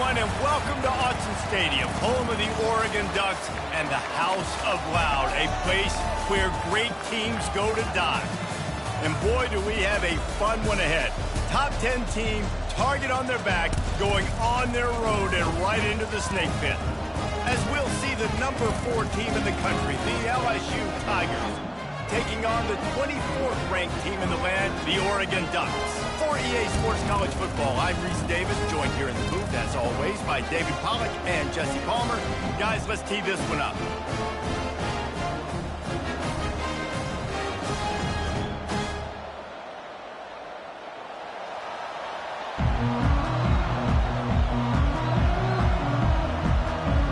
everyone, and welcome to Autzen Stadium, home of the Oregon Ducks and the House of Loud, a place where great teams go to die. And boy, do we have a fun one ahead. Top 10 team, target on their back, going on their road and right into the snake pit. As we'll see the number 4 team in the country, the LSU Tigers, taking on the 24th ranked team in the land, the Oregon Ducks. For EA Sports College Football, I'm Reese Davis, joined here in the booth, as always, by David Pollack and Jesse Palmer. Guys, let's tee this one up.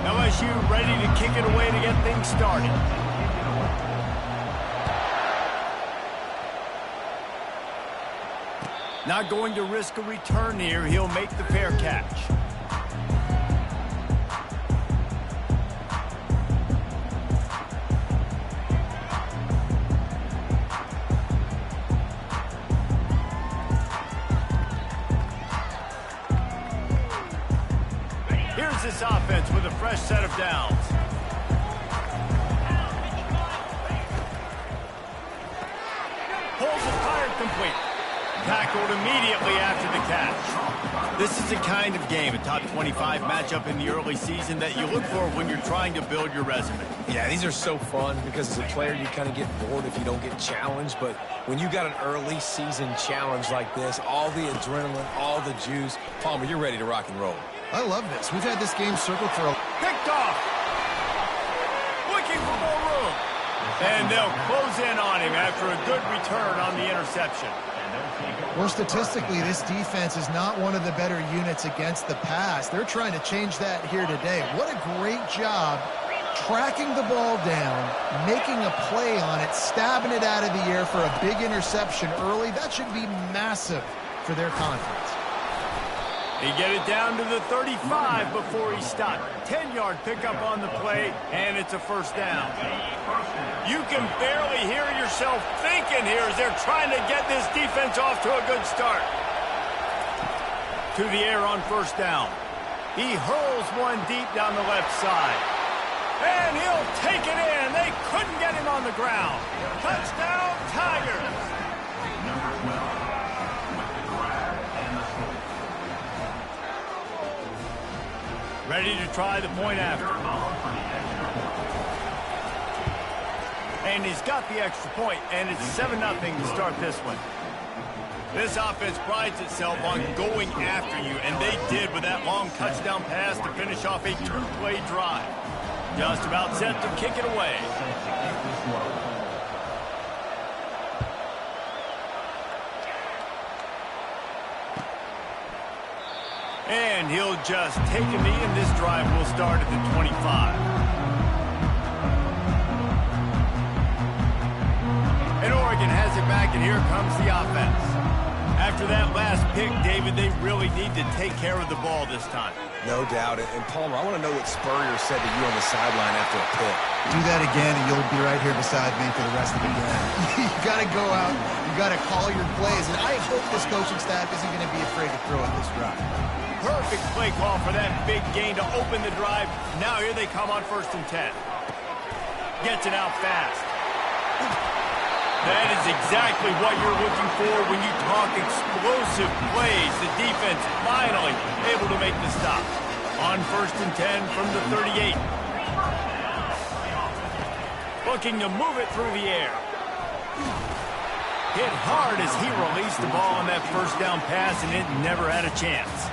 LSU ready to kick it away to get things started. Not going to risk a return here. He'll make the fair catch. Here's this offense with a fresh set of downs. Pulls it fired complete. Tackled immediately after the catch. This is the kind of game, a top 25 matchup in the early season, that you look for when you're trying to build your resume. Yeah, these are so fun because as a player you kind of get bored if you don't get challenged, but when you got an early season challenge like this, all the adrenaline, all the juice, Palmer, you're ready to rock and roll. I love this. We've had this game circled for a... Picked off! Looking for more room. And they'll close in on him after a good return on the interception. Well, statistically, this defense is not one of the better units against the pass. They're trying to change that here today. What a great job tracking the ball down, making a play on it, stabbing it out of the air for a big interception early. That should be massive for their confidence. He get it down to the 35 before he stopped. 10-yard pickup on the play, and it's a first down. You can barely hear yourself thinking here as they're trying to get this defense off to a good start. To the air on first down. He hurls one deep down the left side. And he'll take it in. They couldn't get him on the ground. Touchdown, Tigers. Ready to try the point after. And he's got the extra point, and it's 7-0 to start this one. This offense prides itself on going after you, and they did with that long touchdown pass to finish off a 2-play drive. Just about set to kick it away. And he'll just take a knee, and this drive will start at the 25. And Oregon has it back, and here comes the offense. After that last pick, David, they really need to take care of the ball this time. No doubt. And Palmer, I want to know what Spurrier said to you on the sideline after a pick. Do that again, and you'll be right here beside me for the rest of the game. You got to go out. You got to call your plays. And I hope this coaching staff isn't going to be afraid to throw at this drive. Perfect play call for that big gain to open the drive. Now here they come on 1st and 10. Gets it out fast. That is exactly what you're looking for when you talk explosive plays. The defense finally able to make the stop. On 1st and 10 from the 38. Looking to move it through the air. Hit hard as he released the ball on that first down pass, and it never had a chance.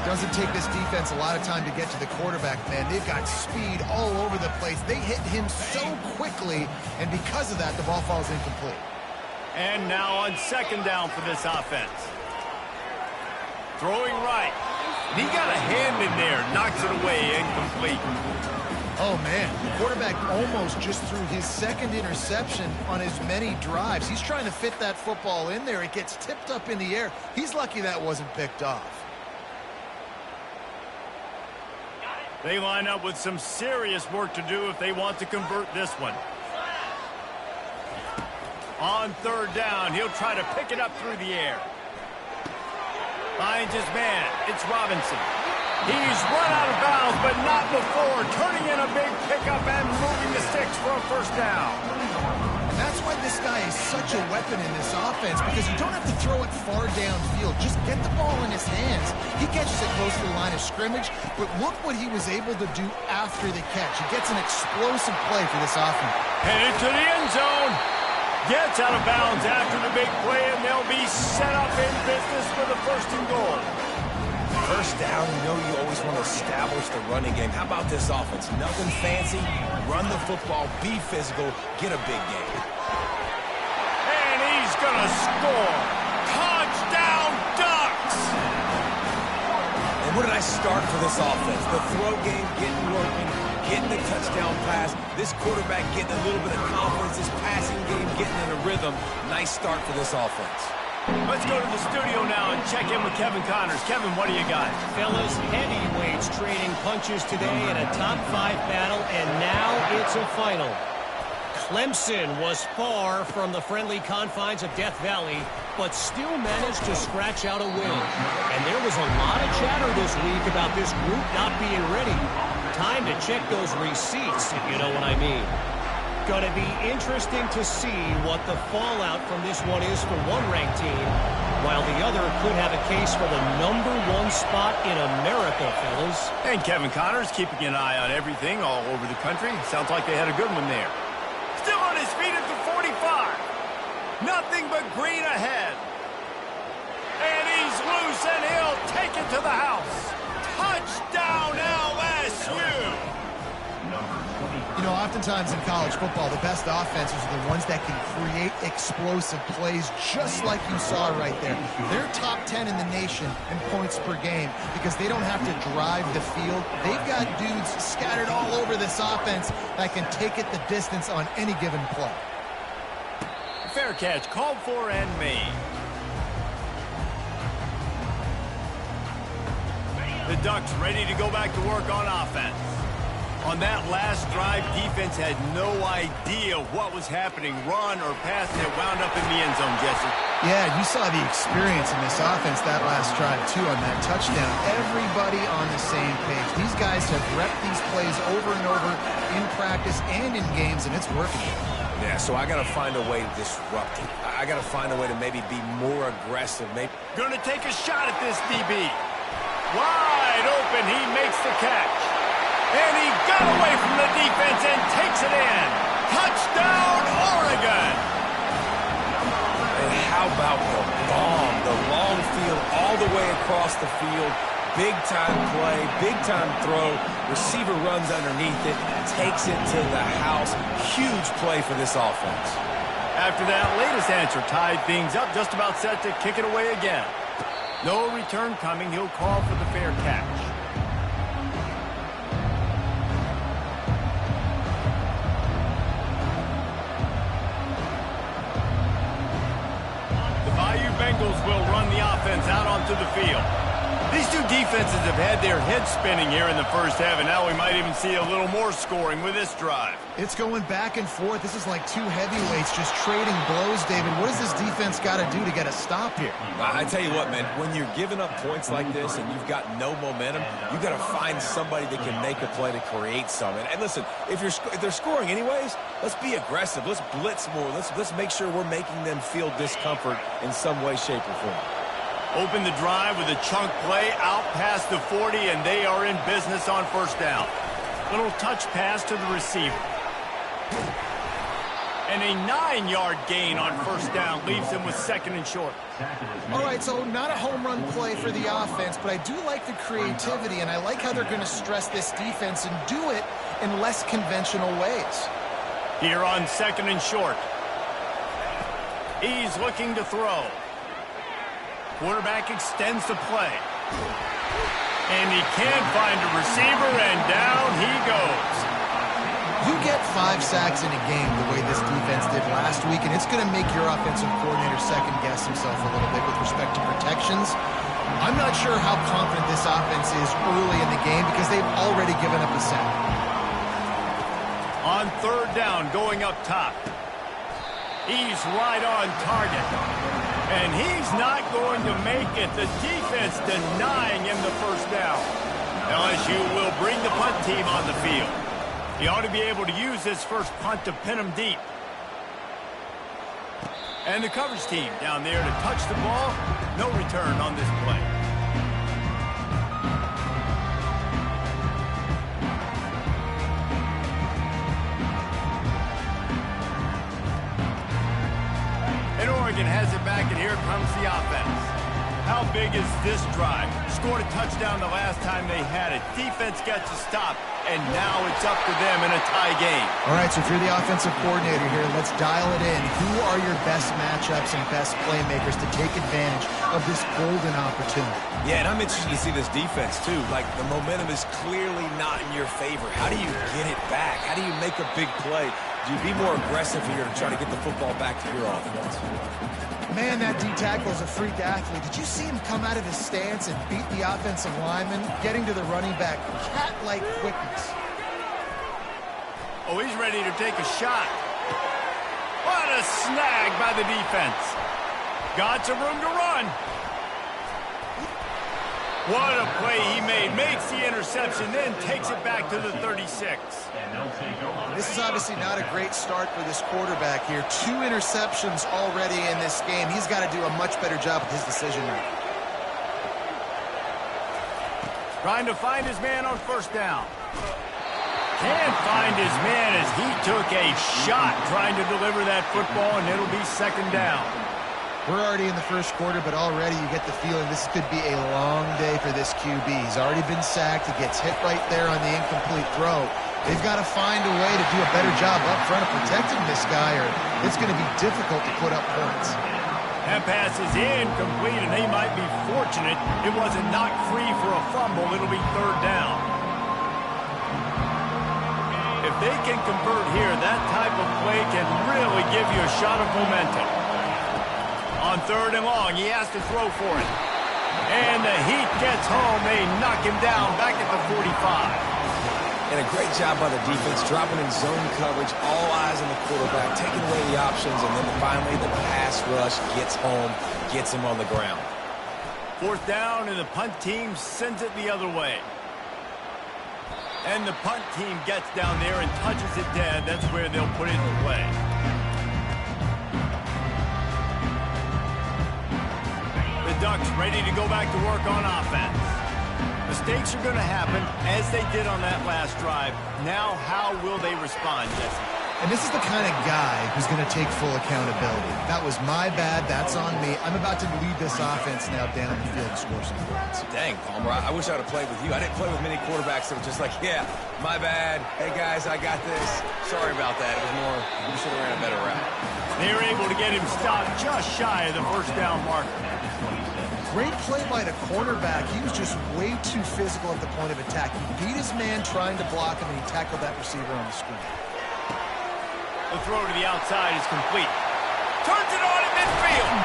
Doesn't take this defense a lot of time to get to the quarterback, man. They've got speed all over the place. They hit him so quickly, and because of that, the ball falls incomplete. And now on 2nd down for this offense. Throwing right. He got a hand in there, knocks it away, incomplete. Oh, man, the quarterback almost just threw his 2nd interception on as many drives. He's trying to fit that football in there. It gets tipped up in the air. He's lucky that wasn't picked off. They line up with some serious work to do if they want to convert this one. On 3rd down, he'll try to pick it up through the air. Finds his man. It's Robinson. He's run out of bounds, but not before. Turning in a big pickup and moving the sticks for a first down. And that's why this guy is such a weapon in this offense, because you don't have to throw it far downfield. Just get the ball in his hands. He catches it close to the line of scrimmage, but look what he was able to do after the catch. He gets an explosive play for this offense. Headed to the end zone. Gets out of bounds after the big play, and they'll be set up in business for the first and goal. First down, you know you always want to establish the running game. How about this offense? Nothing fancy. Run the football, be physical, get a big game. And he's going to score. Touchdown, Ducks! And what did I start for this offense? The throw game getting working, getting the touchdown pass. This quarterback getting a little bit of confidence. This passing game getting in a rhythm. Nice start for this offense. Let's go to the studio now and check in with Kevin Connors. Kevin, what do you got? Fellas, heavyweights trading punches today in a top-5 battle, and now it's a final. Clemson was far from the friendly confines of Death Valley, but still managed to scratch out a win. And there was a lot of chatter this week about this group not being ready. Time to check those receipts, if you know what I mean. Going to be interesting to see what the fallout from this one is for one ranked team, while the other could have a case for the #1 spot in America, fellas. And Kevin Connors keeping an eye on everything all over the country. Sounds like they had a good one there. Still on his feet at the 45. Nothing but green ahead. And he's loose, and he'll take it to the house. Touchdown, LSU! You know, oftentimes in college football, the best offenses are the ones that can create explosive plays, just like you saw right there. They're top 10 in the nation in points per game because they don't have to drive the field. They've got dudes scattered all over this offense that can take it the distance on any given play. Fair catch, called for and made. The Ducks ready to go back to work on offense. On that last drive, defense had no idea what was happening, run or pass, and it wound up in the end zone, Jesse. Yeah, you saw the experience in this offense that last drive, too, on that touchdown. Everybody on the same page. These guys have repped these plays over and over in practice and in games, and it's working. Yeah, so I got to find a way to disrupt it. I got to find a way to maybe be more aggressive. Gonna take a shot at this DB. Wide open, he makes the catch. And he got away from the defense and takes it in. Touchdown, Oregon! And how about the bomb, the long field all the way across the field. Big-time play, big-time throw. Receiver runs underneath it, takes it to the house. Huge play for this offense. After that latest answer tied things up, just about set to kick it away again. No return coming. He'll call for the fair catch. Bengals will run the offense out onto the field. These two defenses have had their heads spinning here in the first half, and now we might even see a little more scoring with this drive. It's going back and forth. This is like two heavyweights just trading blows, David. What does this defense got to do to get a stop here? I tell you what, man, when you're giving up points like this and you've got no momentum, you got to find somebody that can make a play to create some. And listen, if they're scoring anyways, let's be aggressive. Let's blitz more. Let's make sure we're making them feel discomfort in some way, shape, or form. Open the drive with a chunk play out past the 40, and they are in business on first down. Little touch pass to the receiver. And a 9-yard gain on first down leaves him with second and short. All right, so not a home run play for the offense, but I do like the creativity, and I like how they're going to stress this defense and do it in less conventional ways. Here on second and short. He's looking to throw. Quarterback extends the play. And he can't find a receiver, and down he goes. You get 5 sacks in a game the way this defense did last week, and it's going to make your offensive coordinator second-guess himself a little bit with respect to protections. I'm not sure how confident this offense is early in the game because they've already given up a sack. On third down, going up top. He's right on target. And he's not going to make it. The defense denying him the first down. LSU will bring the punt team on the field. He ought to be able to use this first punt to pin him deep. And the coverage team down there to touch the ball. No return on this play. And Oregon has it back, and here comes the offense. How big is this drive? Scored a touchdown the last time they had it. Defense gets a stop, and now it's up to them in a tie game. All right, so if you're the offensive coordinator here, let's dial it in. Who are your best matchups and best playmakers to take advantage of this golden opportunity? Yeah, and I'm interested to see this defense, too. Like, the momentum is clearly not in your favor. How do you get it back? How do you make a big play? Do you be more aggressive here to try to get the football back to your offense? Man, that D-tackle is a freak athlete. Did you see him come out of his stance and beat the offensive lineman, getting to the running back? Cat-like quickness. Oh, he's ready to take a shot. What a snag by the defense. Got some room to run. What a play he made. Makes the interception, then takes it back to the 36. This is obviously not a great start for this quarterback here. 2 interceptions already in this game. He's got to do a much better job with his decision making. Trying to find his man on first down. Can't find his man as he took a shot trying to deliver that football, and it'll be second down. We're already in the first quarter, but already you get the feeling this could be a long day for this QB. He's already been sacked. He gets hit right there on the incomplete throw. They've got to find a way to do a better job up front of protecting this guy, or it's going to be difficult to put up points. That pass is incomplete, and they might be fortunate it wasn't knocked free for a fumble. It'll be third down. If they can convert here, that type of play can really give you a shot of momentum. On third and long, he has to throw for it. And the Heat gets home. They knock him down back at the 45. And a great job by the defense, dropping in zone coverage, all eyes on the quarterback, taking away the options, and then finally the pass rush gets home, gets him on the ground. Fourth down, and the punt team sends it the other way. And the punt team gets down there and touches it dead. That's where they'll put it in play. The Ducks ready to go back to work on offense. Mistakes are going to happen, as they did on that last drive. Now, how will they respond, Jesse? And this is the kind of guy who's going to take full accountability. That was my bad. That's on me. I'm about to lead this offense now down the field and score some points. Dang, Palmer, I wish I would have played with you. I didn't play with many quarterbacks that were just like, yeah, my bad. Hey, guys, I got this. Sorry about that. It was more, we should have ran a better route. They were able to get him stopped just shy of the first down marker. Great play by the cornerback. He was just way too physical at the point of attack. He beat his man trying to block him, and he tackled that receiver on the screen. The throw to the outside is complete. Turns it on at midfield.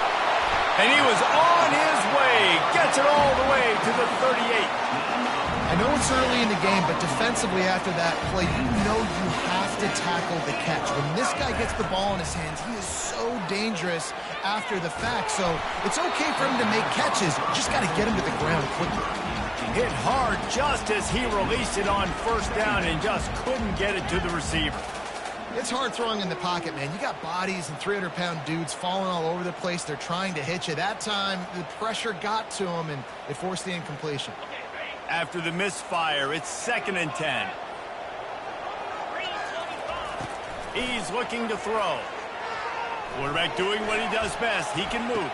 And he was on his way. Gets it all the way to the 38. I know it's early in the game, but defensively after that play, you know you have to tackle the catch. When this guy gets the ball in his hands, he is so dangerous after the fact. So it's okay for him to make catches. You just got to get him to the ground quickly. Hit hard just as he released it on first down and just couldn't get it to the receiver. It's hard throwing in the pocket, man. You got bodies and 300-pound dudes falling all over the place. They're trying to hit you. That time, the pressure got to him, and it forced the incompletion. After the misfire, it's 2nd and 10. He's looking to throw. Quarterback doing what he does best. He can move.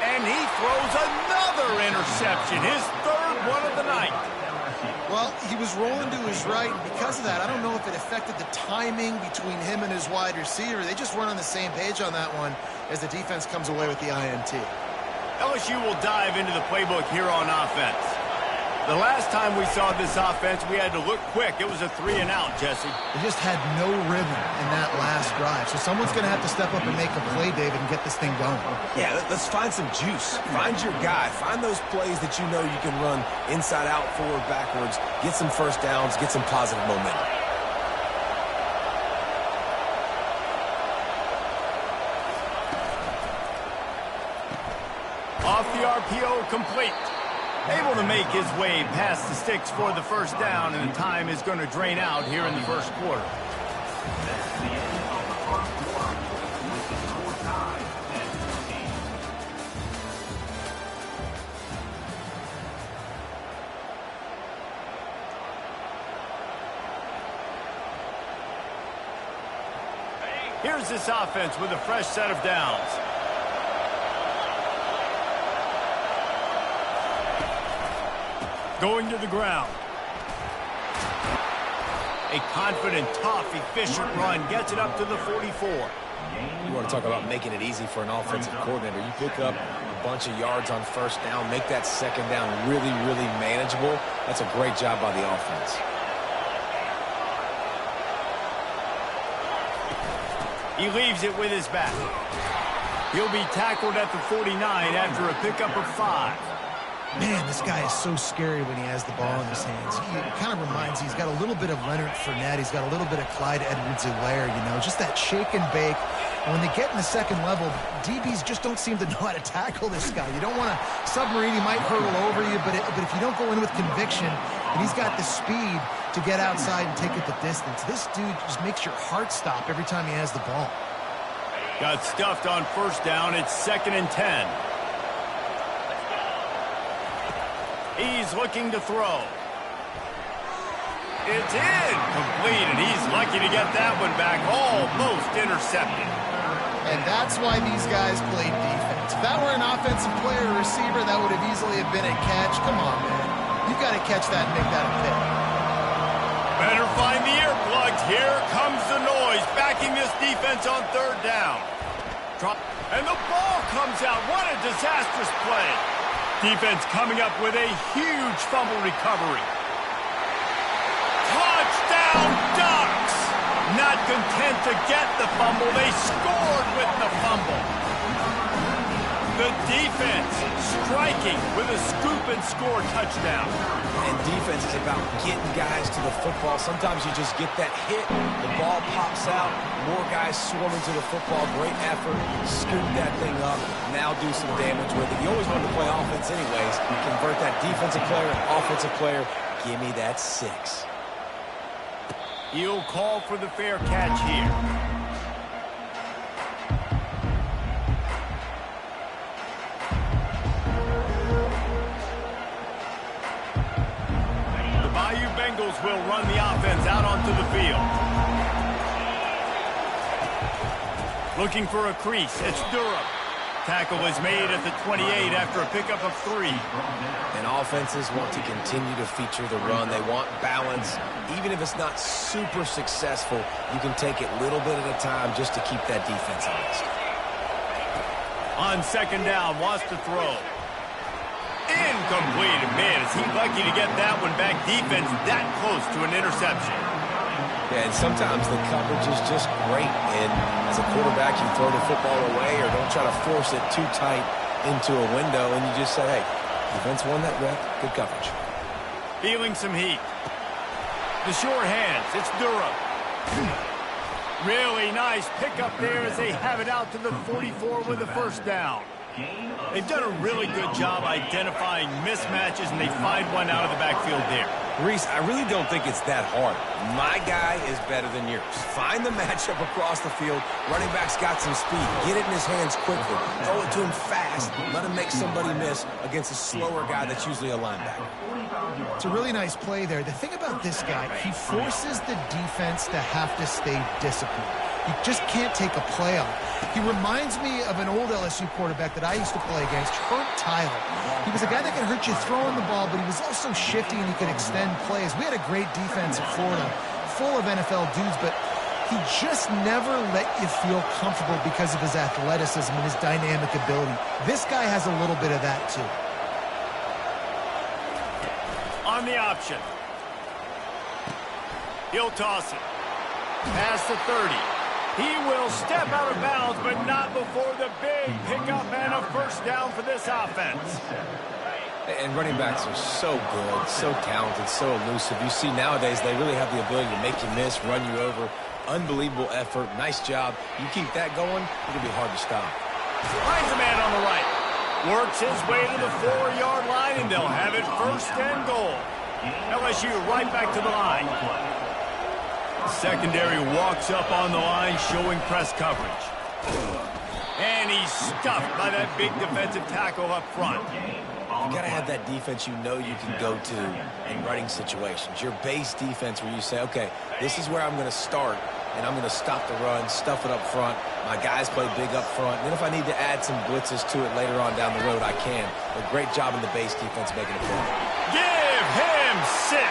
And he throws another interception, his 3rd one of the night. Well, he was rolling to his right, and because of that, I don't know if it affected the timing between him and his wide receiver. They just weren't on the same page on that one as the defense comes away with the INT. LSU will dive into the playbook here on offense. The last time we saw this offense, we had to look quick. It was a 3-and-out, Jesse. They just had no rhythm in that last drive. So someone's going to have to step up and make a play, David, and get this thing going. Yeah, let's find some juice. Find your guy. Find those plays that you know you can run inside out, forward, backwards. Get some first downs. Get some positive momentum. Off the RPO, complete. Able to make his way past the sticks for the first down, and the time is going to drain out here in the first quarter. Here's this offense with a fresh set of downs. Going to the ground. A confident, tough, efficient run gets it up to the 44. You want to talk about making it easy for an offensive coordinator. You pick up a bunch of yards on first down, make that second down really, really manageable. That's a great job by the offense. He leaves it with his back. He'll be tackled at the 49 after a pickup of 5. Man, this guy is so scary when he has the ball in his hands. He kind of reminds me, he's got a little bit of Leonard Fournette. He's got a little bit of Clyde Edwards-Helaire, you know, just that shake and bake. And when they get in the second level, DBs just don't seem to know how to tackle this guy. You don't want to submarine. He might hurtle over you, but if you don't go in with conviction, and he's got the speed to get outside and take it the distance, this dude just makes your heart stop every time he has the ball. Got stuffed on first down. It's 2nd and 10. He's looking to throw. It's incomplete, and he's lucky to get that one back. Almost intercepted. And that's why these guys play defense. If that were an offensive player or receiver, that would have easily have been a catch. Come on, man. You got to catch that and make that a pick. Better find the earplugs. Here comes the noise, backing this defense on third down. And the ball comes out. What a disastrous play. Defense coming up with a huge fumble recovery. Touchdown Ducks! Not content to get the fumble, they scored with the fumble. The defense striking with a scoop and score touchdown. And defense is about getting guys to the football. Sometimes you just get that hit, the ball pops out, more guys swarming to the football. Great effort, scoop that thing up, now do some damage with it. You always wanted to play offense anyways. Convert that defensive player and offensive player. Give me that 6. He'll call for the fair catch here. Bengals will run the offense out onto the field. Looking for a crease. It's Durham. Tackle is made at the 28 after a pickup of 3. And offenses want to continue to feature the run. They want balance. Even if it's not super successful, you can take it little bit at a time just to keep that defense honest. On second down, wants to throw. Incomplete. Man, is he lucky to get that one back. Defense that close to an interception. Yeah, and sometimes the coverage is just great. And as a quarterback, you throw the football away or don't try to force it too tight into a window, and you just say, hey, defense won that rep. Good coverage. Feeling some heat. The sure hands. It's Durham. Really nice pickup there as they have it out to the 44 with a first down. They've done a really good job identifying mismatches, and they find one out of the backfield there. Reese, I really don't think it's that hard. My guy is better than yours. Find the matchup across the field. Running back's got some speed. Get it in his hands quickly. Throw it to him fast. Let him make somebody miss against a slower guy that's usually a linebacker. It's a really nice play there. The thing about this guy, he forces the defense to have to stay disciplined. You just can't take a play on. He reminds me of an old LSU quarterback that I used to play against, Herb Tyler. He was a guy that could hurt you throwing the ball, but he was also shifty and he could extend plays. We had a great defense at Florida, full of NFL dudes, but he just never let you feel comfortable because of his athleticism and his dynamic ability. This guy has a little bit of that too. On the option. He'll toss it. Past the 30. He will step out of bounds, but not before the big pickup and a first down for this offense. And running backs are so good, so talented, so elusive. You see nowadays they really have the ability to make you miss, run you over. Unbelievable effort. Nice job. You keep that going, it'll be hard to stop. Finds a man on the right. Works his way to the 4-yard line, and they'll have it first and goal. LSU right back to the line. Secondary walks up on the line, showing press coverage. And he's stuffed by that big defensive tackle up front. You got to have that defense you know you can go to in running situations. Your base defense where you say, okay, this is where I'm going to start, and I'm going to stop the run, stuff it up front. My guys play big up front. And then if I need to add some blitzes to it later on down the road, I can. A great job in the base defense making a play. Give him 6.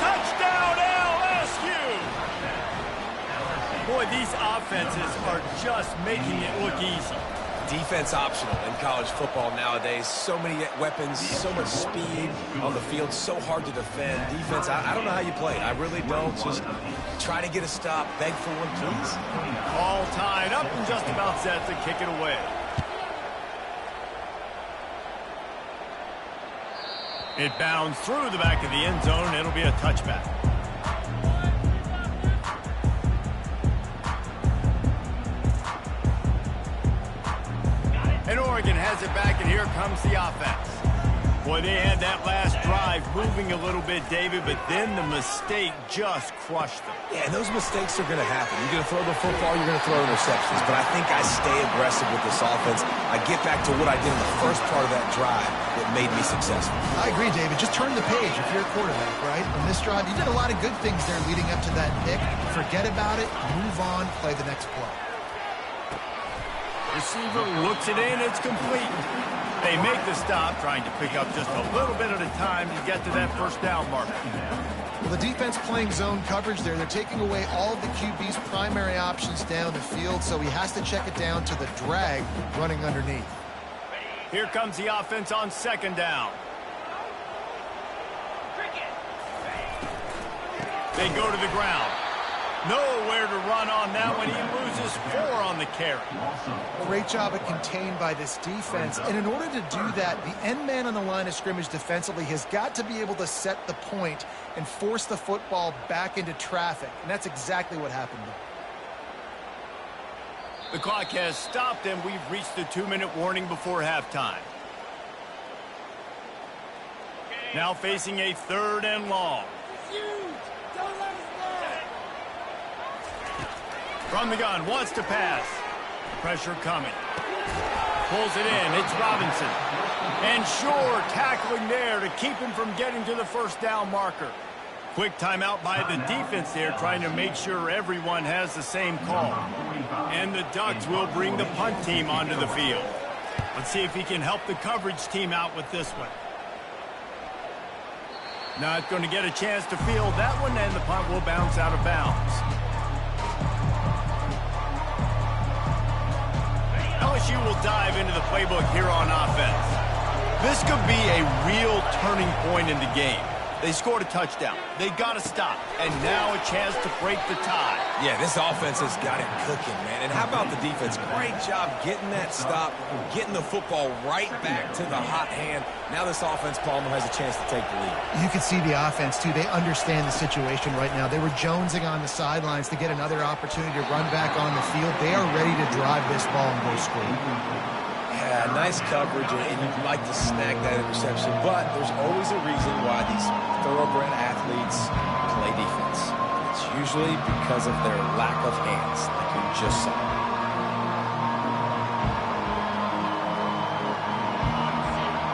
Touchdown, LSU! Boy, these offenses are just making it look easy. Defense optional in college football nowadays. So many weapons, so much speed on the field, so hard to defend. Defense, I don't know how you play it. I really don't. Just try to get a stop, beg for one, please. All tied up and just about set to kick it away. It bounds through the back of the end zone. It'll be a touchback. And Oregon has it back, and here comes the offense. Boy, they had that last drive moving a little bit, David, but then the mistake just crushed them. Yeah, and those mistakes are going to happen. You're going to throw the football, you're going to throw interceptions. But I think I stay aggressive with this offense. I get back to what I did in the first part of that drive that made me successful. I agree, David. Just turn the page if you're a quarterback, right? On this drive, you did a lot of good things there leading up to that pick. Forget about it, move on, play the next play. Receiver looks it in, it's complete. They make the stop, trying to pick up just a little bit at a time to get to that first down marker. Well, the defense playing zone coverage there. They're taking away all of the QB's primary options down the field, so he has to check it down to the drag running underneath. Here comes the offense on second down. They go to the ground. Nowhere to run on that one. He loses 4 on the carry. Great job at contained by this defense. And in order to do that, the end man on the line of scrimmage defensively has got to be able to set the point and force the football back into traffic. And that's exactly what happened there. The clock has stopped, and we've reached the 2-minute warning before halftime. Now facing a 3rd and long. From the gun, wants to pass. Pressure coming. Pulls it in, it's Robinson. And Shore tackling there to keep him from getting to the first down marker. Quick timeout by the defense there, trying to make sure everyone has the same call. And the Ducks will bring the punt team onto the field. Let's see if he can help the coverage team out with this one. Not going to get a chance to field that one, and the punt will bounce out of bounds. LSU will dive into the playbook here on offense. This could be a real turning point in the game. They scored a touchdown. They got to stop. And now a chance to break the tie. Yeah, this offense has got it cooking, man. And how about the defense? Great job getting that stop, getting the football right back to the hot hand. Now this offense, Palmer, has a chance to take the lead. You can see the offense, too. They understand the situation right now. They were jonesing on the sidelines to get another opportunity to run back on the field. They are ready to drive this ball and go score. Yeah, nice coverage, and you'd like to snag that interception, but there's always a reason why these thoroughbred athletes play defense. It's usually because of their lack of hands, like you just saw.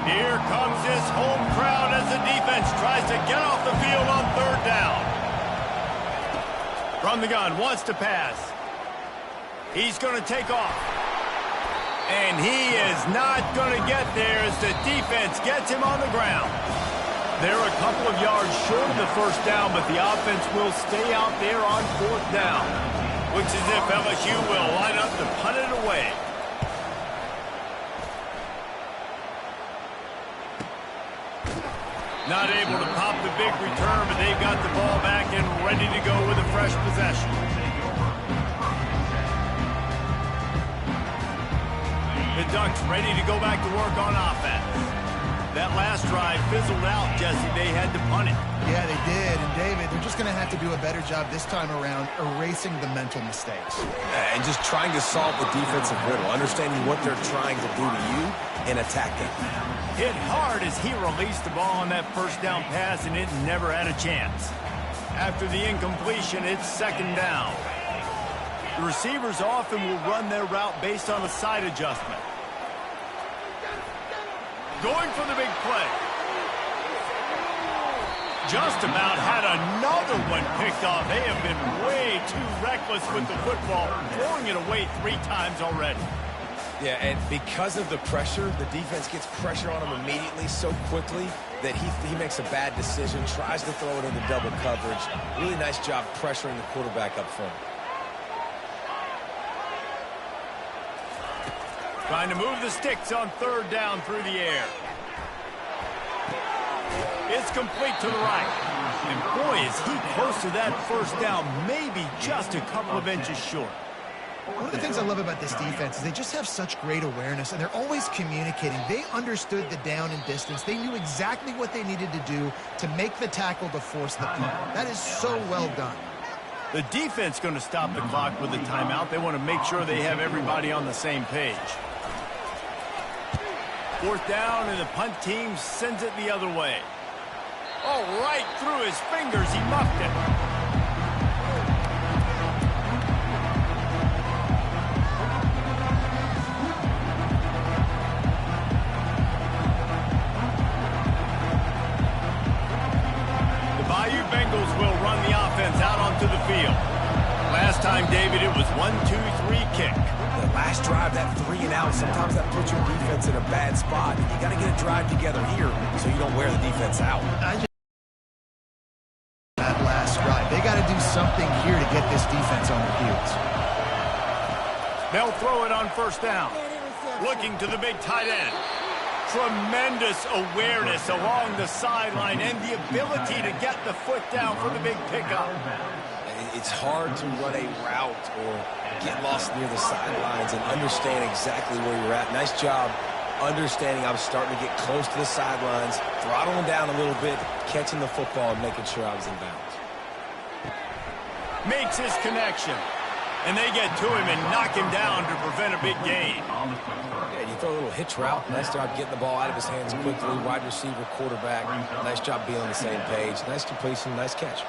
Here comes this home crowd as the defense tries to get off the field on 3rd down. From the gun, wants to pass. He's going to take off. And he is not going to get there as the defense gets him on the ground. They're a couple of yards short of the first down, but the offense will stay out there on 4th down. Looks as if LSU will line up to punt it away. Not able to pop the big return, but they've got the ball back and ready to go with a fresh possession. The Ducks ready to go back to work on offense. That last drive fizzled out, Jesse. They had to punt it. Yeah, they did. And, David, they're just going to have to do a better job this time around erasing the mental mistakes. And just trying to solve the defensive riddle, understanding what they're trying to do to you and attack it. Hit hard as he released the ball on that first down pass, and it never had a chance. After the incompletion, it's second down. The receivers often will run their route based on a side adjustment. Going for the big play. Just about had another one picked off. They have been way too reckless with the football, throwing it away 3 times already. Yeah, and because of the pressure, the defense gets pressure on him immediately so quickly that he makes a bad decision, tries to throw it into double coverage. Really nice job pressuring the quarterback up front. Trying to move the sticks on third down through the air. It's complete to the right. And boy, is he close to that first down, maybe just a couple of inches short. One of the things I love about this defense is they just have such great awareness, and they're always communicating. They understood the down and distance. They knew exactly what they needed to do to make the tackle to force the punt. That is so well done. The defense going to stop the clock with a timeout. They want to make sure they have everybody on the same page. Fourth down, and the punt team sends it the other way. Oh, right through his fingers. He muffed it. The Bayou Bengals will run the offense out onto the field. Last time, David, it was 1-2-3 kick. The last drive, that 3 and out, sometimes that puts your defense in a bad spot. You got to get a drive together here so you don't wear the defense out. That last drive, they got to do something here to get this defense on their heels. They'll throw it on first down. Looking to the big tight end. Tremendous awareness along the sideline and the ability to get the foot down for the big pickup. It's hard to run a route or get lost near the sidelines and understand exactly where you're at. Nice job understanding I was starting to get close to the sidelines, throttling down a little bit, catching the football and making sure I was in bounds. Makes his connection. And they get to him and knock him down to prevent a big gain. Yeah, you throw a little hitch route. Nice job getting the ball out of his hands quickly. Wide receiver, quarterback. Nice job being on the same page. Nice completion, nice catch.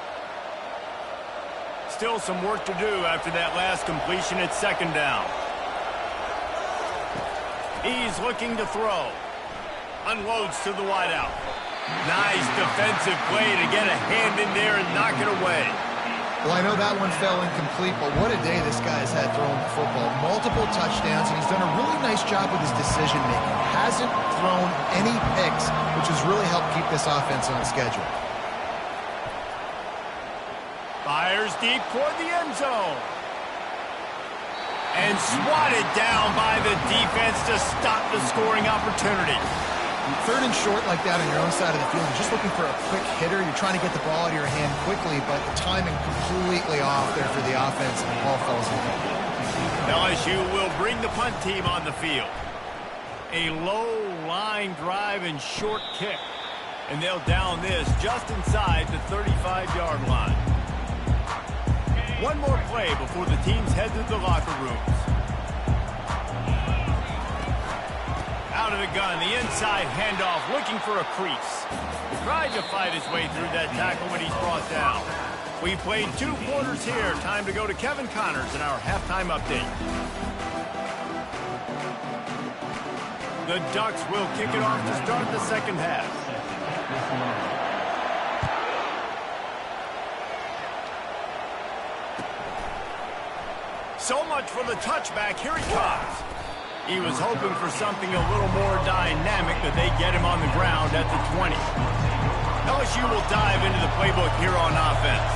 Still some work to do after that last completion at second down. He's looking to throw. Unloads to the wideout. Nice defensive play to get a hand in there and knock it away. Well, I know that one fell incomplete, but what a day this guy has had throwing the football. Multiple touchdowns, and he's done a really nice job with his decision-making. Hasn't thrown any picks, which has really helped keep this offense on schedule. Fires deep toward the end zone. And swatted down by the defense to stop the scoring opportunity. Third and short like that on your own side of the field, you're just looking for a quick hitter. You're trying to get the ball out of your hand quickly, but the timing completely off there for the offense, and the ball falls in. LSU will bring the punt team on the field. A low line drive and short kick. And they'll down this just inside the 35-yard line. One more play before the teams head to the locker rooms. Out of the gun, the inside handoff, looking for a crease. Tried to fight his way through that tackle when he's brought down. We played 2 quarters here. Time to go to Kevin Connors in our halftime update. The Ducks will kick it off to start the second half. So much for the touchback. Here he comes. He was hoping for something a little more dynamic, but they get him on the ground at the 20. LSU will dive into the playbook here on offense.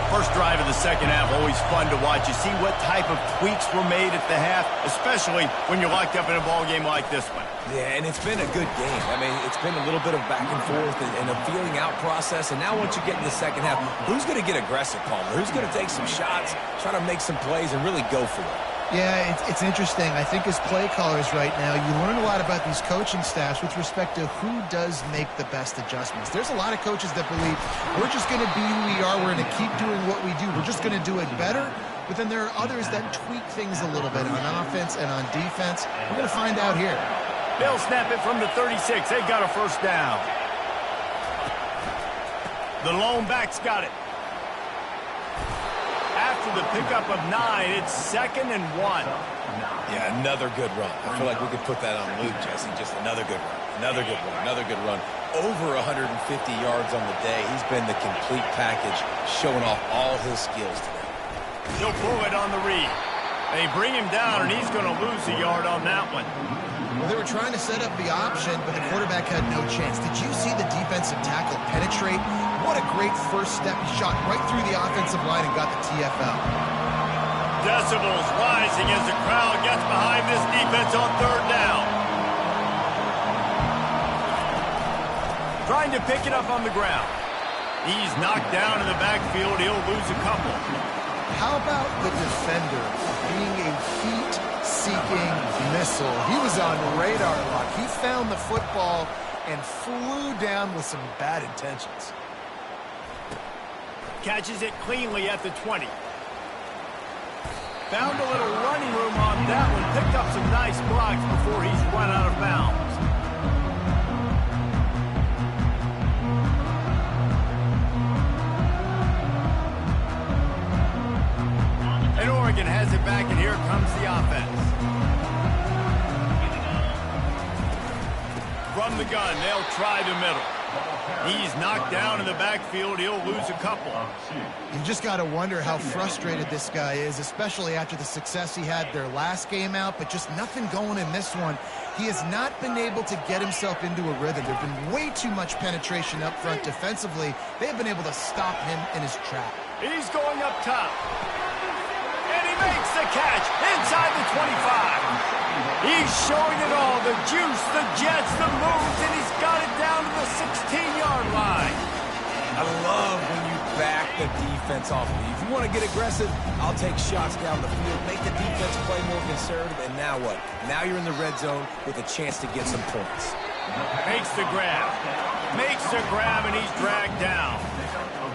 First drive of the second half, always fun to watch. You see what type of tweaks were made at the half, especially when you're locked up in a ball game like this one. Yeah, and it's been a good game. I mean, it's been a little bit of back and forth and a feeling out process. And now once you get in the second half, who's going to get aggressive, Palmer? Who's going to take some shots, try to make some plays, and really go for it? Yeah, it's interesting. I think as play callers right now, you learn a lot about these coaching staffs with respect to who does make the best adjustments. There's a lot of coaches that believe we're just going to be who we are. We're going to keep doing what we do. We're just going to do it better. But then there are others that tweak things a little bit on offense and on defense. We're going to find out here. They'll snap it from the 36. They've got a first down. The lone back's got it. After the pickup of 9, it's 2nd and 1. Yeah, another good run. I feel like we could put that on loop, Jesse. Just another good run. Another good run. Another good run. Over 150 yards on the day. He's been the complete package, showing off all his skills today. He'll pull it on the read. They bring him down, and he's going to lose a yard on that one. Well, they were trying to set up the option, but the quarterback had no chance. Did you see the defensive tackle penetrate? What a great first step. He shot right through the offensive line and got the TFL. Decibels rising as the crowd gets behind this defense on 3rd down. Trying to pick it up on the ground. He's knocked down in the backfield. He'll lose a couple. How about the defender being a heat-seeking missile? He was on radar lock. He found the football and flew down with some bad intentions. Catches it cleanly at the 20. Found a little running room on that one. Picked up some nice blocks before he's run out of bounds. And Oregon has it back, and here comes the offense. From the gun, they'll try the middle. He's knocked down in the backfield. He'll lose a couple. You just got to wonder how frustrated this guy is, especially after the success he had their last game out, but just nothing going in this one. He has not been able to get himself into a rhythm. There's been way too much penetration up front defensively. They have been able to stop him in his track. He's going up top. And he makes the catch inside the 25. He's showing it all, the juice, the jets, the moves, and he's got it down to the 16-yard line. I love when you back the defense off of you. If you want to get aggressive, I'll take shots down the field, make the defense play more conservative, and now what? Now you're in the red zone with a chance to get some points. Makes the grab. Makes the grab, and he's dragged down.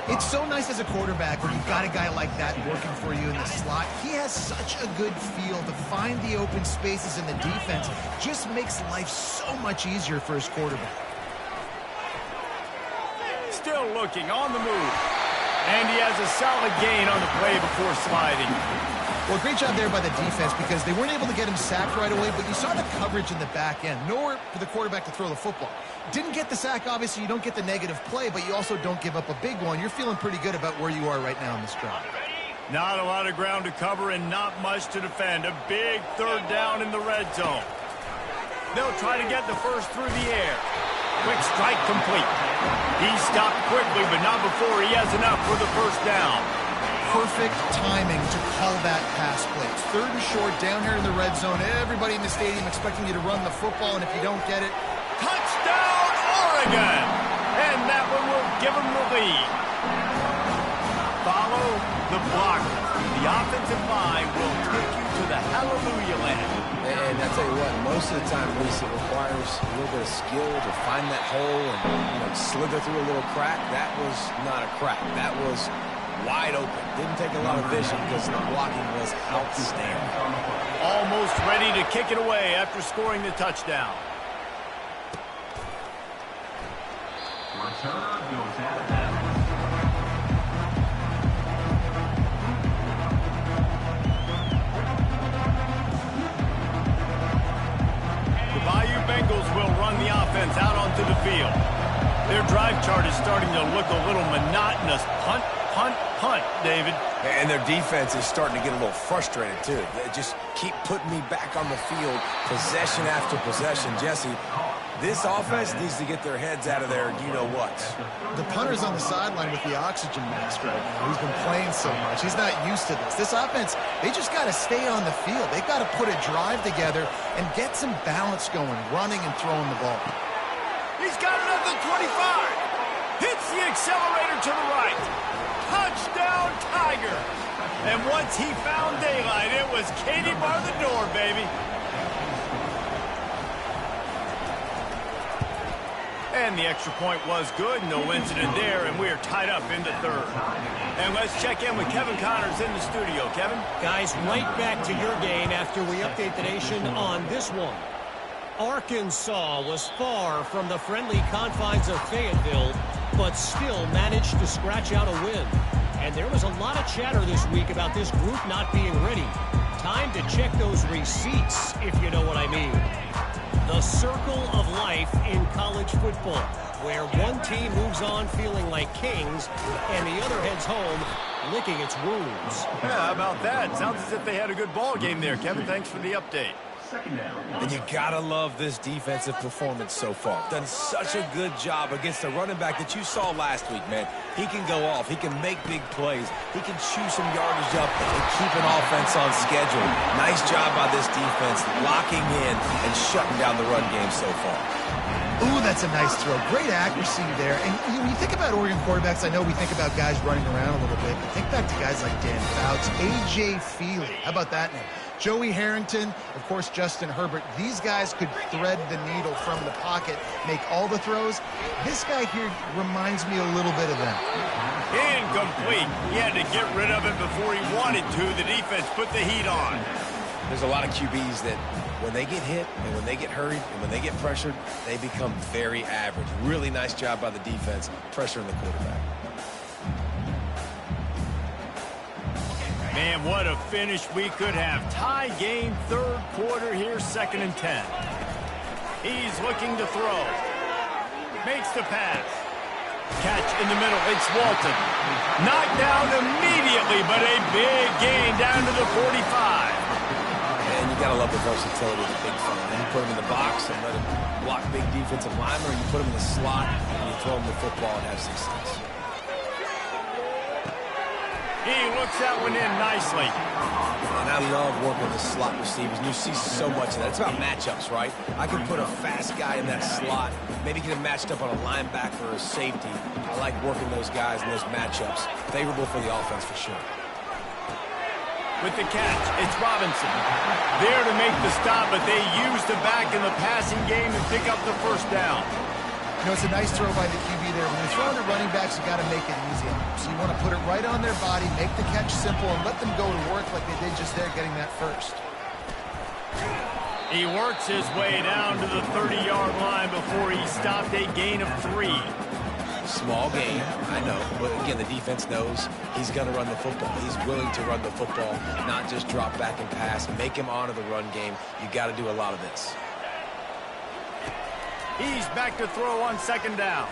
It's so nice as a quarterback when you've got a guy like that working for you in the slot. He has such a good feel to find the open spaces in the defense. Just makes life so much easier for his quarterback. Still looking on the move. And he has a solid gain on the play before sliding. Well, great job there by the defense because they weren't able to get him sacked right away, but you saw the coverage in the back end. Nowhere for the quarterback to throw the football. Didn't get the sack, obviously. You don't get the negative play, but you also don't give up a big one. You're feeling pretty good about where you are right now in this drive. Not a lot of ground to cover and not much to defend. A big 3rd down in the red zone. They'll try to get the first through the air. Quick strike complete. He stopped quickly, but not before he has enough for the first down. Perfect timing to call that pass play. 3rd and short down here in the red zone. Everybody in the stadium expecting you to run the football, and if you don't get it, touchdown, Oregon! And that one will give them the lead. Follow the block. The offensive line will take you to the hallelujah land. And I tell you what, most of the time, Lisa, it requires a little bit of skill to find that hole and slither through a little crack. That was not a crack. That was wide open. Didn't take a lot of vision because the blocking was outstanding. Almost ready to kick it away after scoring the touchdown. The Bayou Bengals will run the offense out onto the field. Their drive chart is starting to look a little monotonous. Punt, punt, punt, David. And their defense is starting to get a little frustrated, too. They just keep putting me back on the field, possession after possession. Jesse, this offense needs to get their heads out of their you-know-whats. the punter's on the sideline with the oxygen mask right now. He's been playing so much. He's not used to this. This offense, they just got to stay on the field. They've got to put a drive together and get some balance going, running and throwing the ball. He's got it at the 25. Hits the accelerator to the right. Touchdown, Tiger. And once he found daylight, it was Katie bar the door, baby. And the extra point was good. No incident there, and we are tied up into third. And let's check in with Kevin Connors in the studio. Kevin? Guys, right back to your game after we update the nation on this one. Arkansas was far from the friendly confines of Fayetteville, but still managed to scratch out a win. And there was a lot of chatter this week about this group not being ready. Time to check those receipts, if you know what I mean. The circle of life in college football, where one team moves on feeling like kings and the other heads home licking its wounds. Yeah, how about that? Sounds as if they had a good ball game there. Kevin, thanks for the update. And you gotta love this defensive performance so far. Done such a good job against the running back that you saw last week, man. He can go off. He can make big plays. He can chew some yardage up and keep an offense on schedule. Nice job by this defense locking in and shutting down the run game so far. Ooh, that's a nice throw. Great accuracy there. And when you think about Oregon quarterbacks, I know we think about guys running around a little bit, but think back to guys like Dan Fouts, A.J. Feely. How about that name? Joey Harrington, of course, Justin Herbert. These guys could thread the needle from the pocket, make all the throws. This guy here reminds me a little bit of them. Incomplete. He had to get rid of it before he wanted to. The defense put the heat on. There's a lot of QBs that when they get hit and when they get hurried and when they get pressured, they become very average. Really nice job by the defense, pressuring the quarterback. Man, what a finish we could have. Tie game, third quarter here, 2nd and 10. He's looking to throw. Makes the pass. Catch in the middle. It's Walton. Knocked down immediately, but a big gain down to the 45. And you gotta love the versatility of the big fella. You put him in the box and let him block big defensive linemen, or you put him in the slot and you throw him the football and have success. He looks that one in nicely. And I love working with the slot receivers, and you see so much of that. It's about matchups, right? I can put a fast guy in that slot, maybe get him matched up on a linebacker or a safety. I like working those guys in those matchups. Favorable for the offense for sure. With the catch, it's Robinson. There to make the stop, but they use the back in the passing game and pick up the first down. You know, it's a nice throw by the QB there. When you're throwing to running backs, you got to make it easy on them. So you want to put it right on their body, make the catch simple, and let them go to work like they did just there getting that first. He works his way down to the 30-yard line before he stopped, a gain of 3. Small gain, I know, but again, the defense knows he's going to run the football. He's willing to run the football, not just drop back and pass, make him honor the run game. You got to do a lot of this. He's back to throw on 2nd down.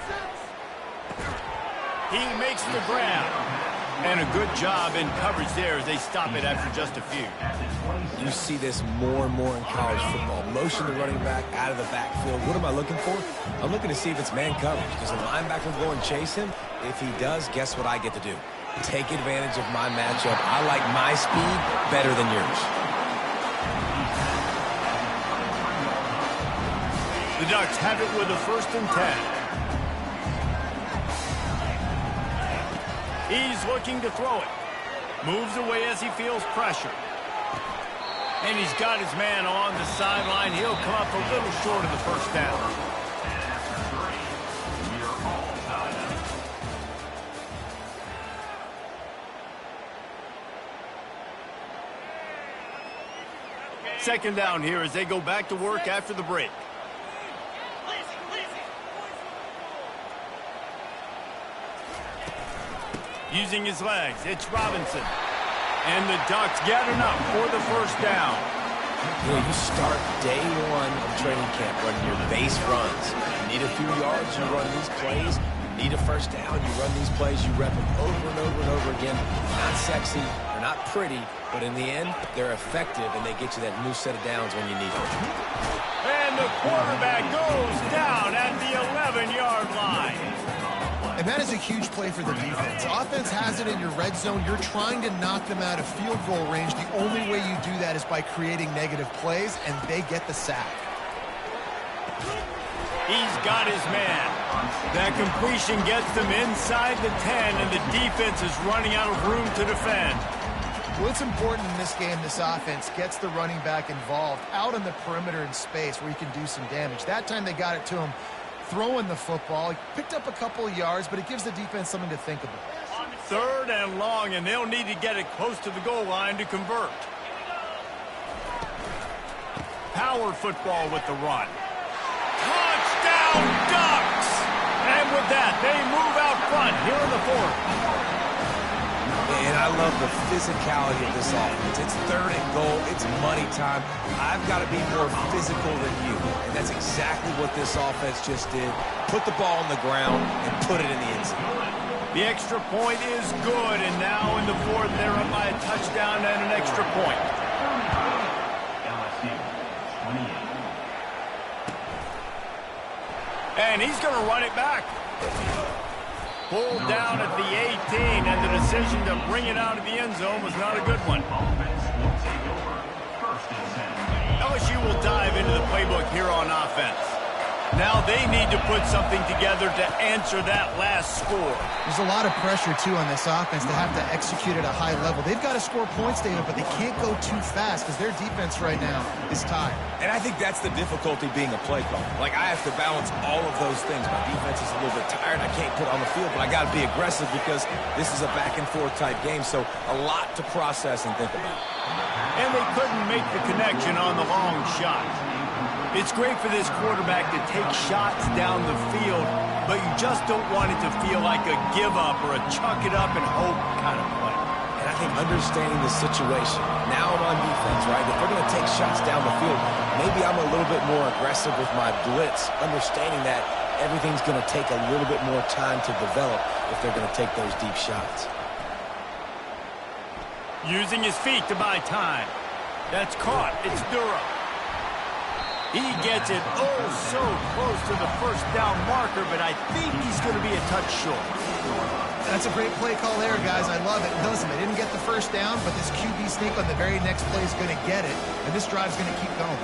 He makes the grab. And a good job in coverage there as they stop it after just a few. You see this more and more in college football. Motion the running back out of the backfield. What am I looking for? I'm looking to see if it's man coverage. Does the linebacker go and chase him? If he does, guess what I get to do? Take advantage of my matchup. I like my speed better than yours. The Ducks have it with a 1st and 10. He's looking to throw it. Moves away as he feels pressure. And he's got his man on the sideline. He'll come up a little short of the first down. Second down here as they go back to work after the break. Using his legs, it's Robinson. And the Ducks get enough for the first down. You know, you start day one of training camp running your base runs. You need a few yards, you run these plays. You need a first down, you run these plays. You rep them over and over and over again. Not sexy, they're not pretty, but in the end, they're effective, and they get you that new set of downs when you need them. And the quarterback goes down at the 11-yard line. And that is a huge play for the defense. Offense has it in your red zone. You're trying to knock them out of field goal range. The only way you do that is by creating negative plays, and they get the sack. He's got his man. That completion gets them inside the 10, and the defense is running out of room to defend. Well, it's important in this game this offense gets the running back involved out on the perimeter in space where he can do some damage. That time they got it to him throwing the football. He picked up a couple of yards, but it gives the defense something to think about. 3rd and long, and they'll need to get it close to the goal line to convert. Power football with the run. Touchdown Ducks! And with that, they move out front here in the 4th. And I love the physicality of this offense. It's 3rd and goal. It's money time. I've got to be more physical than you. And that's exactly what this offense just did. Put the ball on the ground and put it in the end zone. The extra point is good, and now in the 4th, they're up by a touchdown and an extra point. And he's going to run it back. Pulled down at the 18, and the decision to bring it out of the end zone was not a good one. LSU will dive into the playbook here on offense. Now they need to put something together to answer that last score. There's a lot of pressure, too, on this offense to have to execute at a high level. They've got to score points, David, but they can't go too fast because their defense right now is tired. And I think that's the difficulty being a play caller. Like, I have to balance all of those things. My defense is a little bit tired. I can't put on the field, but I got to be aggressive because this is a back-and-forth type game, so a lot to process and think about. And they couldn't make the connection on the long shot. It's great for this quarterback to take shots down the field, but you just don't want it to feel like a give-up or a chuck it up and hope kind of play. And I think understanding the situation, now I'm on defense, right? If they're going to take shots down the field, maybe I'm a little bit more aggressive with my blitz, understanding that everything's going to take a little bit more time to develop if they're going to take those deep shots. Using his feet to buy time. That's caught. It's Durham. He gets it so close to the 1st down marker, but I think he's going to be a touch short. That's a great play call there, guys. I love it. Listen, they didn't get the 1st down, but this QB sneak on the very next play is going to get it, and this drive's going to keep going.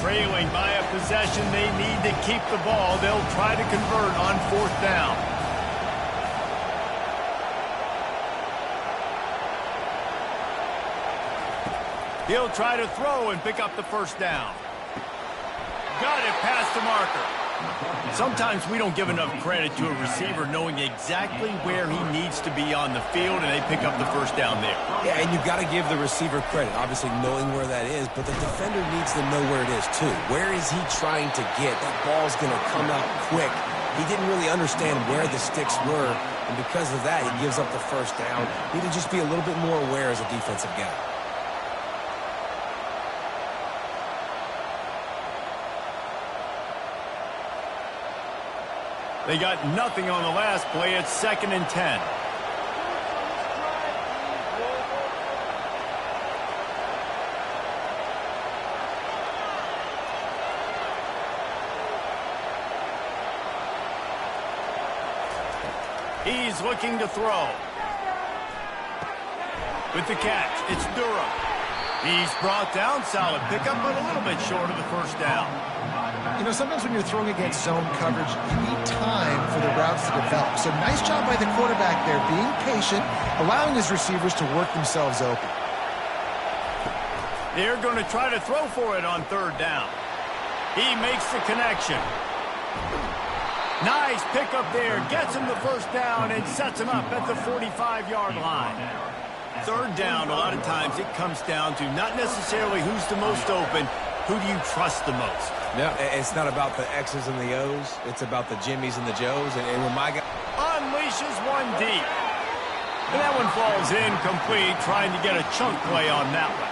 Trailing by a possession, they need to keep the ball. They'll try to convert on 4th down. He'll try to throw and pick up the 1st down. Got it past the marker. Sometimes we don't give enough credit to a receiver knowing exactly where he needs to be on the field, and they pick up the 1st down there. Yeah, and you've got to give the receiver credit, obviously knowing where that is, but the defender needs to know where it is too. Where is he trying to get? That ball's going to come out quick. He didn't really understand where the sticks were, and because of that, he gives up the 1st down. Need to just be a little bit more aware as a defensive guy. They got nothing on the last play. It's 2nd and 10. He's looking to throw. With the catch, it's Durham. He's brought down. Solid pickup, but a little bit short of the 1st down. You know, sometimes when you're throwing against zone coverage, you need time for the routes to develop. So nice job by the quarterback there, being patient, allowing his receivers to work themselves open. They're going to try to throw for it on 3rd down. He makes the connection. Nice pickup there. Gets him the 1st down and sets him up at the 45-yard line. 3rd down, a lot of times it comes down to not necessarily who's the most open, who do you trust the most? Yeah, it's not about the X's and the O's. It's about the Jimmys and the Joes. And when my guy unleashes one deep. And that one falls incomplete, trying to get a chunk play on that one.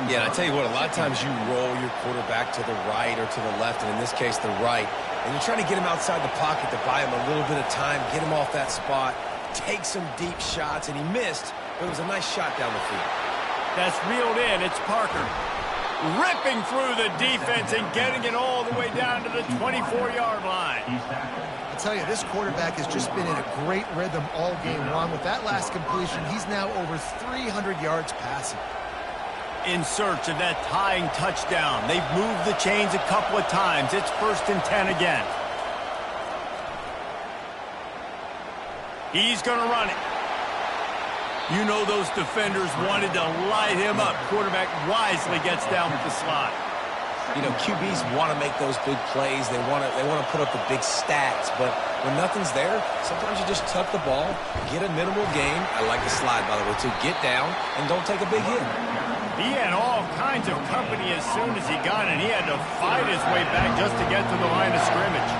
Yeah, and I tell you what, a lot of times you roll your quarterback to the right or to the left, and in this case, the right. And you're trying to get him outside the pocket to buy him a little bit of time, get him off that spot, take some deep shots, and he missed, but it was a nice shot down the field. That's reeled in. It's Parker. Ripping through the defense and getting it all the way down to the 24-yard line. I tell you, this quarterback has just been in a great rhythm all game long. With that last completion, he's now over 300 yards passing. In search of that tying touchdown. They've moved the chains a couple of times. It's 1st and 10 again. He's going to run it. You know those defenders wanted to light him up. Quarterback wisely gets down with the slide. You know, QBs want to make those big plays. They want to put up the big stats. But when nothing's there, sometimes you just tuck the ball, get a minimal gain. I like the slide, by the way, to get down and don't take a big hit. He had all kinds of company as soon as he got it. He had to fight his way back just to get to the line of scrimmage.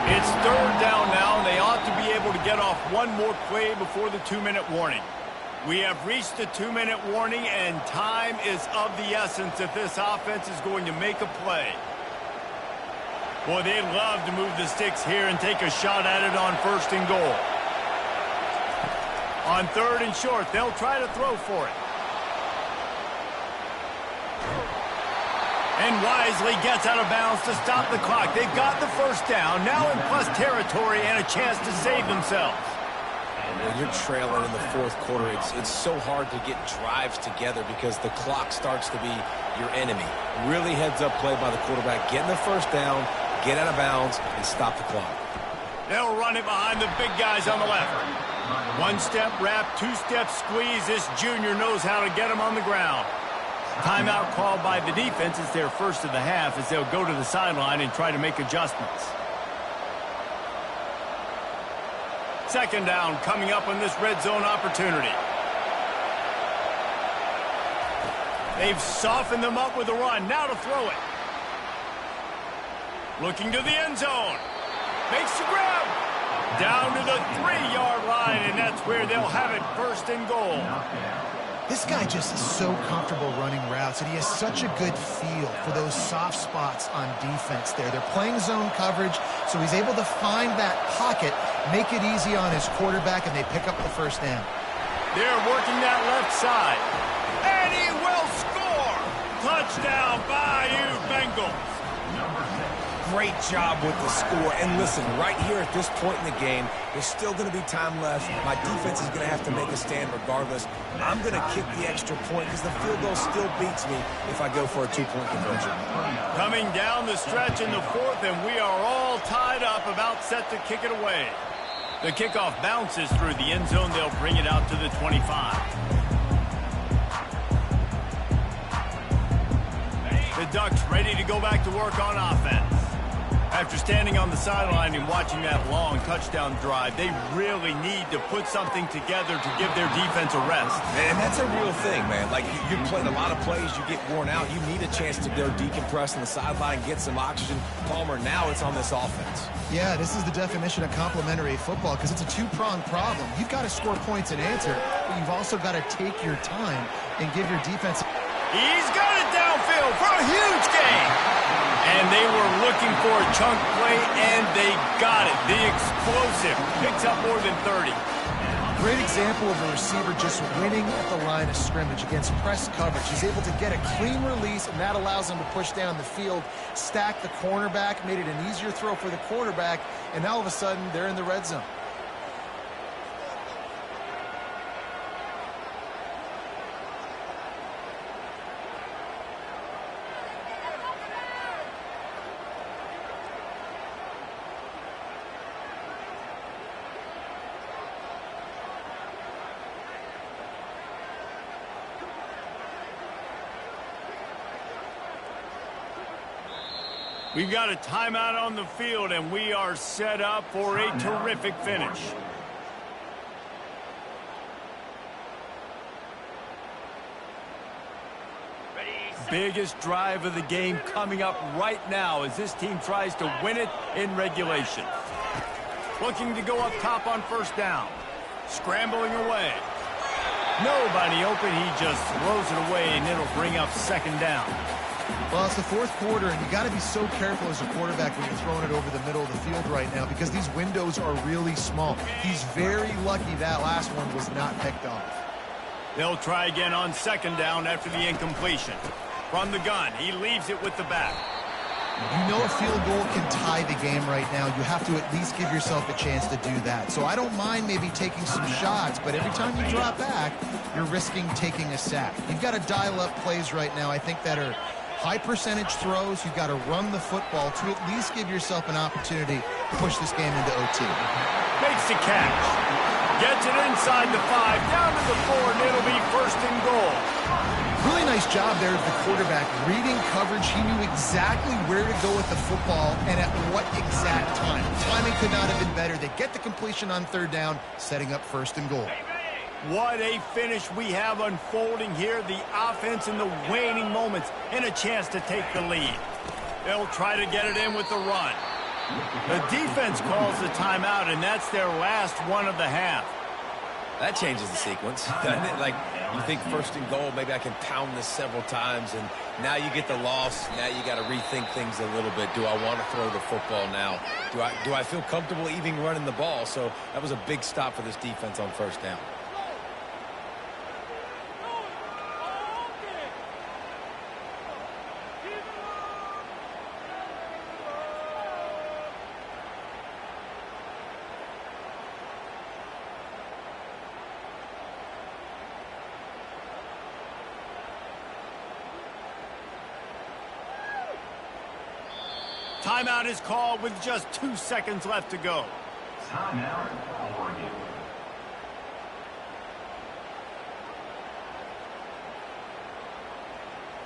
It's third down now, and they ought to be able to get off one more play before the 2-minute warning. We have reached the 2-minute warning, and time is of the essence if this offense is going to make a play. Boy, they'd love to move the sticks here and take a shot at it on 1st and goal. On 3rd and short, they'll try to throw for it. And wisely gets out of bounds to stop the clock. They've got the 1st down, now in plus territory and a chance to save themselves. When you're trailing in the 4th quarter, it's so hard to get drives together because the clock starts to be your enemy. Really heads-up play by the quarterback. Getting the 1st down, get out of bounds, and stop the clock. They'll run it behind the big guys on the left. 1-step wrap, 2-step squeeze. This junior knows how to get him on the ground. Timeout called by the defense. It's their first of the half as they'll go to the sideline and try to make adjustments. 2nd down coming up on this red zone opportunity. They've softened them up with a run. Now to throw it. Looking to the end zone. Makes the grab. Down to the 3-yard line, and that's where they'll have it 1st and goal. This guy just is so comfortable running routes, and he has such a good feel for those soft spots on defense there. They're playing zone coverage, so he's able to find that pocket, make it easy on his quarterback, and they pick up the 1st down. They're working that left side. And he will score! Touchdown, Bayou Bengals! Great job with the score. And listen, right here at this point in the game, there's still going to be time left. My defense is going to have to make a stand regardless. I'm going to kick the extra point because the field goal still beats me if I go for a 2-point conversion. Coming down the stretch in the 4th, and we are all tied up, about set to kick it away. The kickoff bounces through the end zone. They'll bring it out to the 25. The Ducks ready to go back to work on offense. After standing on the sideline and watching that long touchdown drive, they really need to put something together to give their defense a rest. And that's a real thing, man. Like, you played a lot of plays, you get worn out. You need a chance to go decompress on the sideline, get some oxygen. Palmer, now it's on this offense. Yeah, this is the definition of complementary football because it's a 2-pronged problem. You've got to score points and answer, but you've also got to take your time and give your defense... He's got it downfield for a huge gain. And they were looking for a chunk play, and they got it. The explosive picks up more than 30. Great example of a receiver just winning at the line of scrimmage against press coverage. He's able to get a clean release, and that allows him to push down the field, stack the cornerback, made it an easier throw for the quarterback, and now all of a sudden they're in the red zone. We've got a timeout on the field, and we are set up for a terrific finish. Biggest drive of the game coming up right now as this team tries to win it in regulation. Looking to go up top on 1st down. Scrambling away. Nobody open. He just throws it away, and it'll bring up 2nd down. Well, it's the 4th quarter, and you got to be so careful as a quarterback when you're throwing it over the middle of the field right now because these windows are really small. He's very lucky that last one was not picked off. They'll try again on 2nd down after the incompletion. From the gun, he leaves it with the back. You know a field goal can tie the game right now. You have to at least give yourself a chance to do that. So I don't mind maybe taking some shots, but every time you drop back, you're risking taking a sack. You've got to dial up plays right now, I think, that are high percentage throws. You've got to run the football to at least give yourself an opportunity to push this game into OT. Makes the catch. Gets it inside the 5, down to the 4, and it'll be first and goal. Really nice job there of the quarterback. Reading coverage, he knew exactly where to go with the football and at what exact time. Timing could not have been better. They get the completion on third down, setting up first and goal. What a finish we have unfolding here. The offense in the waning moments and a chance to take the lead. They'll try to get it in with the run. The defense calls the timeout, and that's their last one of the half. That changes the sequence, doesn't it? Like, you think first and goal, maybe I can pound this several times, and now you get the loss. Now you got to rethink things a little bit. Do I want to throw the football now? Do I feel comfortable even running the ball? So that was a big stop for this defense on first down. Timeout is called with just 2 seconds left to go. Timeout, Oregon.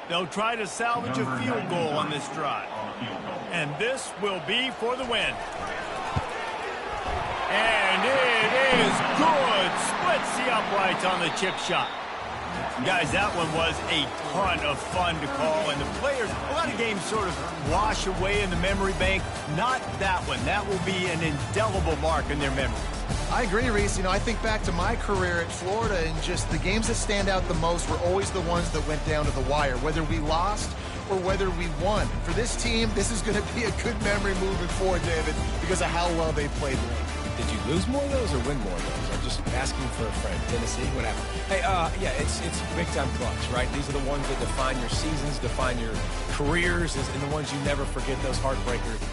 They'll try to salvage a field goal on this drive. And this will be for the win. And it is good. Splits the uprights on the chip shot. Guys, that one was a ton of fun to call, and the players, a lot of games sort of wash away in the memory bank. Not that one. That will be an indelible mark in their memory. I agree, Reese. You know, I think back to my career at Florida, and just the games that stand out the most were always the ones that went down to the wire, whether we lost or whether we won. For this team, this is going to be a good memory moving forward, David, because of how well they played late. Did you lose more of those or win more of those? I'm just asking for a friend. Tennessee, what happened? Hey, yeah, it's big-time clutch, right? These are the ones that define your seasons, define your careers, and the ones you never forget, those heartbreakers.